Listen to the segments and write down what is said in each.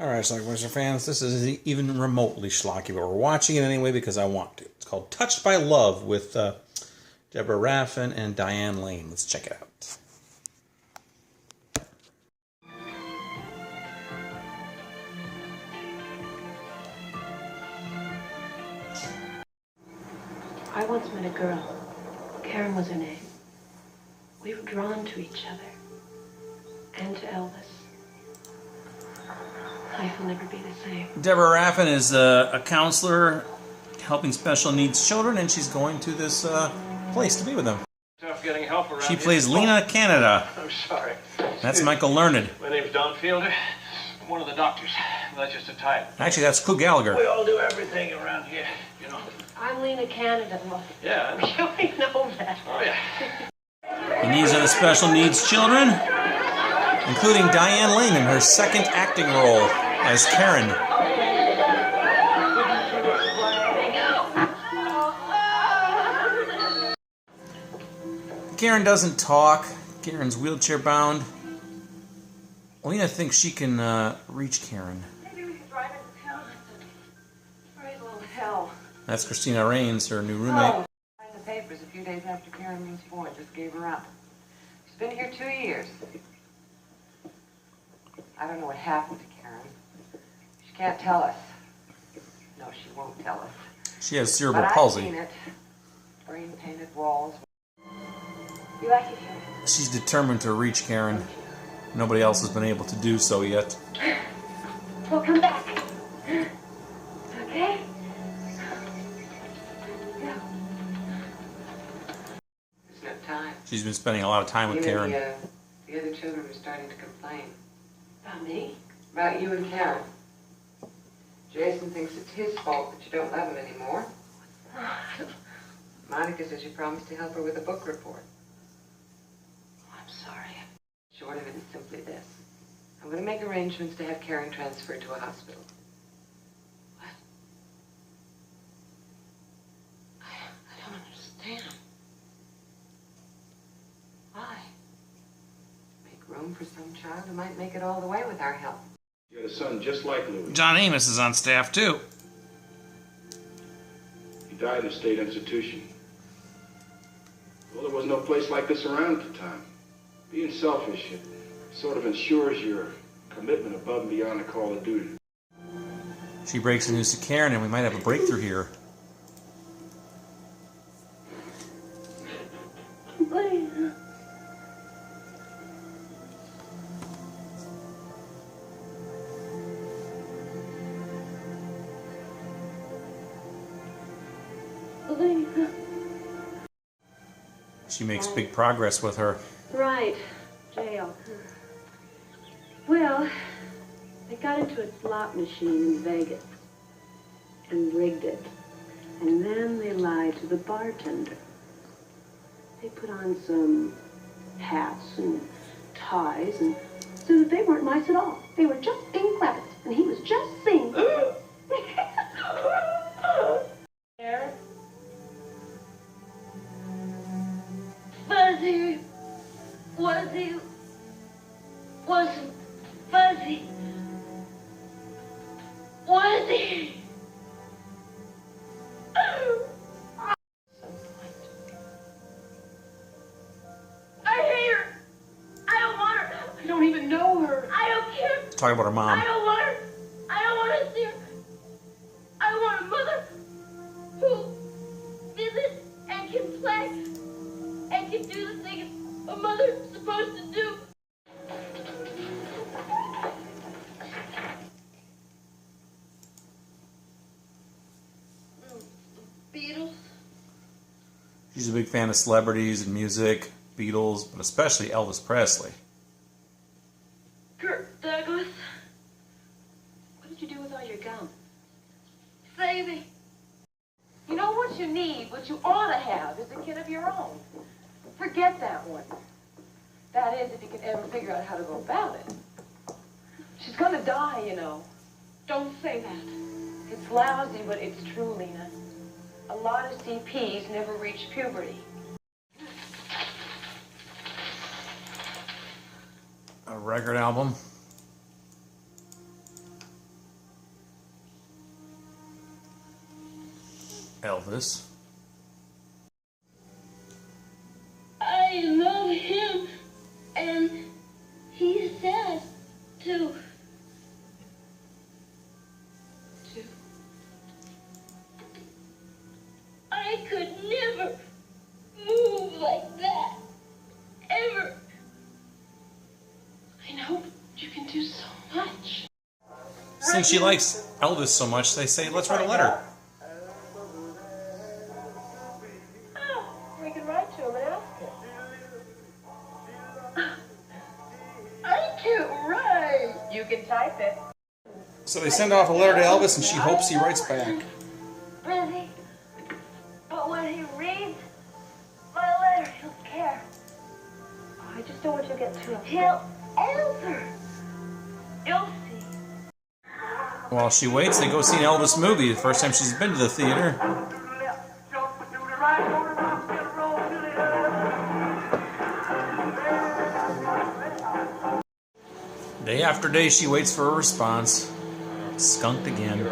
Alright, Schlockmeister fans, this isn't even remotely schlocky, but we're watching it anyway because I want to. It's called Touched by Love with Deborah Raffin and Diane Lane. Let's check it out. I once met a girl. Karen was her name. We were drawn to each other. And to Elvis. Life will never be the same. Deborah Raffin is a counselor helping special needs children, and she's going to this place to be with them. Tough getting help around She here. plays Lena Canada. I'm sorry. That's Michael Learned. My name's Don Fielder. I'm one of the doctors. That's just a type. Actually, that's Clu Gallagher. We all do everything around here, you know. I'm Lena Canada. Well, Yeah. you know that. Oh, yeah. And these are the special needs children, including Diane Lane in her second acting role as Karen. Karen doesn't talk. Karen's wheelchair bound. Lena thinks she can reach Karen. Maybe we could drive into town. Right, little hell. That's Christina Raines, her new roommate. In the papers a few days after Karen was born, just gave her up. She's been here 2 years. I don't know what happened to Karen. She can't tell us. No, she won't tell us. She has cerebral But palsy. I've seen it. Green painted walls. You like it here? She's determined to reach Karen. Nobody else has been able to do so yet. We'll come back. Okay? Yeah. There's no time. She's been spending a lot of time with Karen. The other children are starting to complain. About me? About you and Karen. Jason thinks it's his fault that you don't love him anymore. Monica says you promised to help her with a book report. I'm sorry. Short of it is simply this. I'm going to make arrangements to have Karen transferred to a hospital. What? I don't understand. Why? Make room for some child who might make it all the way with our help. You had a son just like Louis. John Amos is on staff too. He died in a state institution. Well, there was no place like this around at the time. Being selfish, it sort of ensures your commitment above and beyond the call of duty. She breaks the news to Karen, and we might have a breakthrough here. Lena. Lena. She makes big progress with her. Right. Jail. Well, they got into a slot machine in Vegas and rigged it. And then they lied to the bartender. They put on some hats and ties and so that they weren't mice at all. They were just being clever. And he was just singing. There. Fuzzy. Wasn't fuzzy. Was he? I hate her. I don't want her. I don't even know her. I don't care. Talking about her mom. I don't want her. I don't want to see her. I want a mother who visits and can play and can do the things a mother's supposed to do. Beatles. She's a big fan of celebrities and music, Beatles, but especially Elvis Presley. Kirk Douglas. What did you do with all your gum? Save me. You know what you need, what you ought to have, is a kid of your own. Forget that one. That is, if you can ever figure out how to go about it. She's gonna die, you know. Don't say that. It's lousy, but it's true, Lena. A lot of CPs never reach puberty. A record album. Elvis. I love him, and he says to. I could never move like that, ever. I know you can do so much. Since she likes Elvis so much, they say, let's write a letter. Oh, we can write to him and ask him. I can't write. You can type it. So they send off a letter to Elvis, and she hopes he writes back. Busy. But when he reads my letter, he'll care. Oh, I just don't want you to get too upset. He'll answer. You'll see. While she waits, they go see an Elvis movie. The first time she's been to the theater. Day after day, she waits for a response. Skunked again.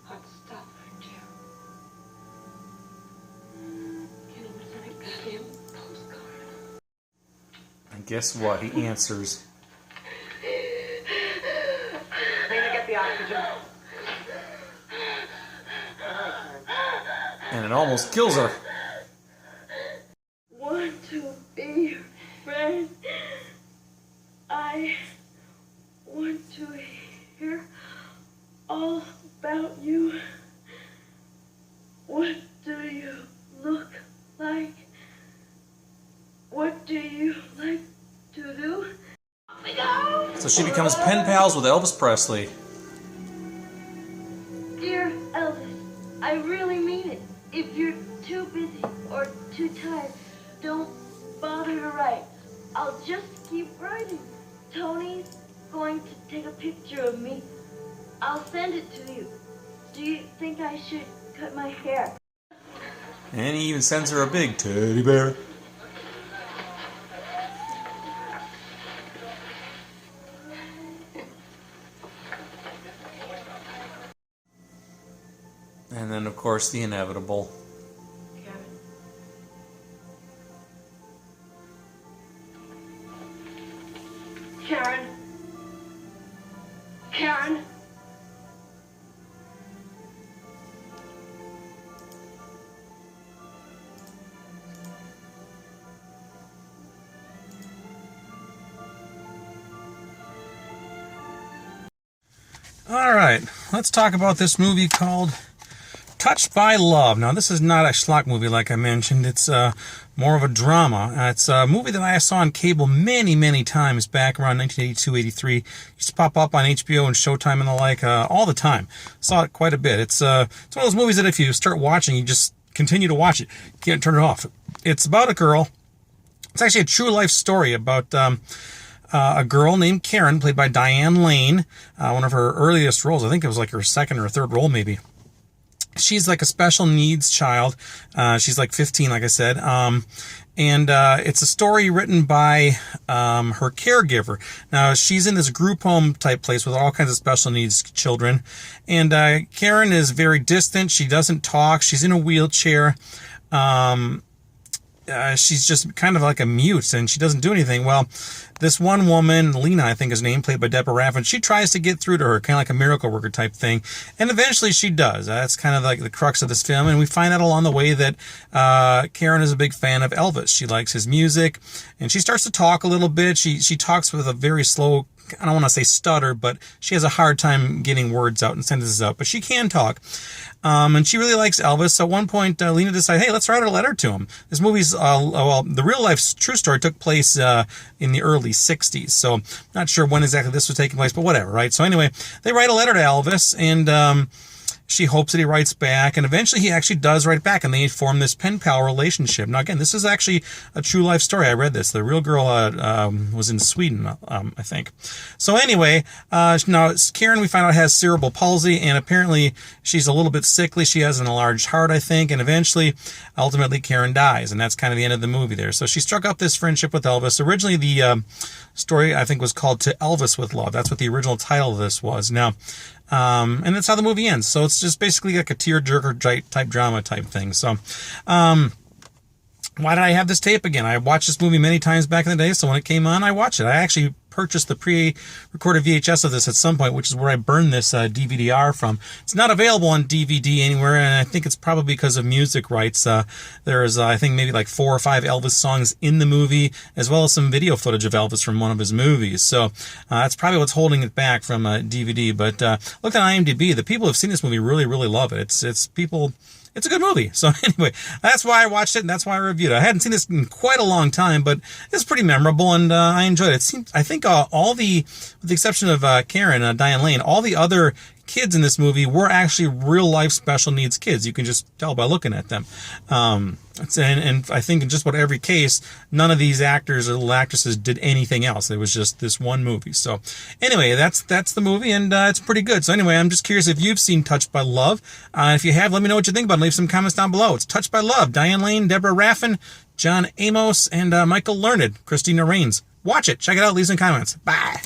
Hot stuff, Jim. Can't even send a goddamn postcard. And guess what? He answers. Lena, get the oxygen. And it almost kills her. Want to be your friend. I want to hear all about you. What do you look like? What do you like to do? Off we go! So she becomes pen pals with Elvis Presley. Dear Elvis, I really mean it. If you're too busy or too tired, don't bother to write. I'll just keep writing. Tony's going to take a picture of me. I'll send it to you. Do you think I should cut my hair? And he even sends her a big teddy bear. And then, of course, the inevitable. Karen. Karen. All right, let's talk about this movie called Touched by Love. Now, this is not a schlock movie like I mentioned. It's more of a drama. It's a movie that I saw on cable many, many times back around 1982, 83. Used to pop up on HBO and Showtime and the like all the time. Saw it quite a bit. It's one of those movies that if you start watching, you just continue to watch it. You can't turn it off. It's about a girl. It's actually a true life story about a girl named Karen, played by Diane Lane, one of her earliest roles. I think it was like her second or third role, maybe. She's like a special needs child. She's like 15, like I said. And it's a story written by her caregiver. Now, she's in this group home type place with all kinds of special needs children. And Karen is very distant. She doesn't talk. She's in a wheelchair. She's just kind of like a mute, and she doesn't do anything. Well, this one woman, Lena, I think is named, played by Deborah Raffin, she tries to get through to her, kind of like a miracle worker type thing, and eventually she does. That's kind of like the crux of this film, and we find out along the way that Karen is a big fan of Elvis. She likes his music, and she starts to talk a little bit. She talks with a very slow, I don't want to say stutter, but she has a hard time getting words out and sentences out, but she can talk. And she really likes Elvis. So at one point, Lena decides, hey, let's write a letter to him. This movie's, well, the real life true story took place in the early 60s. So not sure when exactly this was taking place, but whatever, right? So anyway, they write a letter to Elvis, and she hopes that he writes back, and eventually he actually does write back, and they form this pen pal relationship. Now, again, this is actually a true life story. I read this. The real girl was in Sweden, I think. So anyway, now Karen, we find out, has cerebral palsy, and apparently she's a little bit sickly. She has an enlarged heart, I think, and eventually, ultimately, Karen dies, and that's kind of the end of the movie there. So she struck up this friendship with Elvis. Originally, the story, I think, was called To Elvis with Love. That's what the original title of this was. Now, and that's how the movie ends. So it's just basically like a tearjerker type drama type thing. So, why did I have this tape again? I watched this movie many times back in the day, so when it came on, I watched it. I actually purchased the pre-recorded VHS of this at some point, which is where I burned this DVD-R from. It's not available on DVD anywhere, and I think it's probably because of music rights. There's, I think, maybe like 4 or 5 Elvis songs in the movie, as well as some video footage of Elvis from one of his movies. So that's probably what's holding it back from DVD. But look at IMDb. The people who've seen this movie really, really love it. It's a good movie. So anyway, that's why I watched it, and that's why I reviewed it. I hadn't seen this in quite a long time, but it's pretty memorable, and I enjoyed it. I think with the exception of Karen, Diane Lane, all the other kids in this movie were actually real-life special needs kids. You can just tell by looking at them. And I think in just about every case, none of these actors or little actresses did anything else. It was just this one movie. So anyway, that's the movie, and it's pretty good. So anyway, I'm just curious if you've seen Touched by Love. If you have, let me know what you think about it. Leave some comments down below. It's Touched by Love. Diane Lane, Deborah Raffin, John Amos, and Michael Learned, Christina Rains. Watch it. Check it out. Leave some comments. Bye.